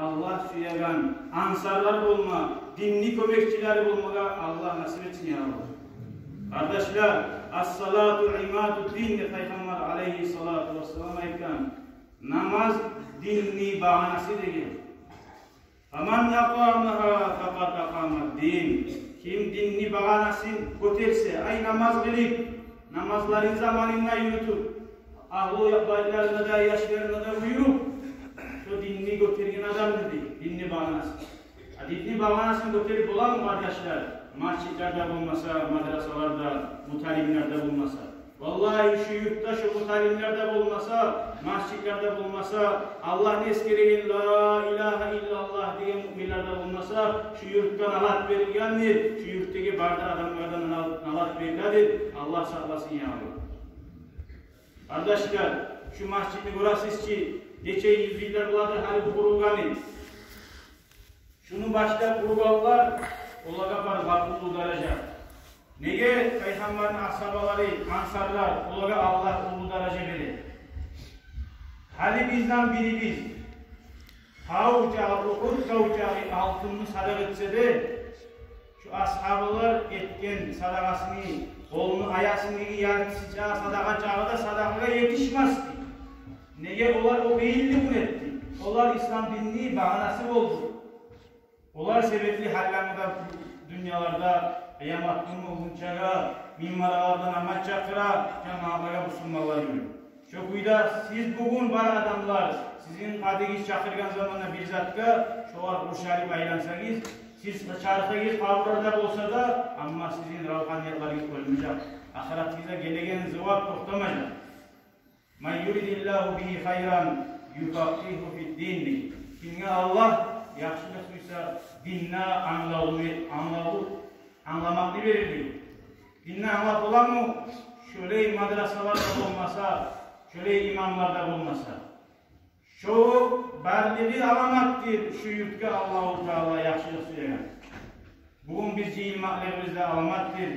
Allah süyegan ansarlar bulma, dinli kömekçiler bulmaga Allah nasip etsin ya Allah. Kardeşler, as-salatu imadu din de Peygamber aleyhissalatu vesselam aytgan. Namaz dinni bahanası değil. Aman yaqamaha faqad aqamad din. Kim dinni bahanasını götürse, ay namaz kılıp, namazların zamanında yürütüp, ahlu baylarına da, yaşlarına da buyurup, şu dinni götürgen adam dedi, dinni bahanası. Dinni bahanasını götürüp olan mı kardeşler? Masjitlerde bulmasa, madrasalarda, mutalimlerde bulmasa. Vallahi şu yurtta şu mutalimlerde bulmasa, masjitlerde bulmasa, Allah'ın eskerinin la ilahe illallah diye müminlerde bulmasa, şu yurttan alat verilgendir, şu yurttaki barda adamlardan alat verilgendir. Allah saklasın ya Allah. Kardeşler, şu masjidini görəsiz ki, neçe yüzyıllar buladır hali bu kurulganı. Şunu başta kurulganlar, olaga var bakulu derece. Nege Peygamberin ashabaları, ansarlar, olaga Allah ulu derece verir. Hali bizden biri biz, uçağı, Uhud uçağı altını sadak etse de, şu ashabalar etken sadakasını, kolunu, ayasını yarım sıcağı sadaka çağı da sadakaya yetişmezdi. Nege onlar o beyinli bunu etti. Onlar İslam dinini bahanası oldu. Onlar sebepli hallamada dünyalarda kıyamet günü olunca minbaralardan amaç çakıra cemaatlara bu sunmalar yürüyor. Şu kuyda siz bugün bana adamlar sizin kadegiz çakırgan zamanla bir zatka şu var kurşarıp aylansanız siz çarkayız kavurlarda olsa da ama sizin ruhaniyetleriniz olmayacak. Ahiretinize gelegen zıvat toktamayacak. Men yuridillahu bihi hayran yufaqihu fid din. Kimge Allah yaxşılık duysa dinne anlamaklı verir. Dinne anlat olan mı? Şöyle madrasalarda olmasa, şöyle imamlarda olmasa. Şu berliği alamaktır şu yurtka Allah-u Teala yaxşılık söyleyen. Bugün biz ilmaklarımızda alamaktır.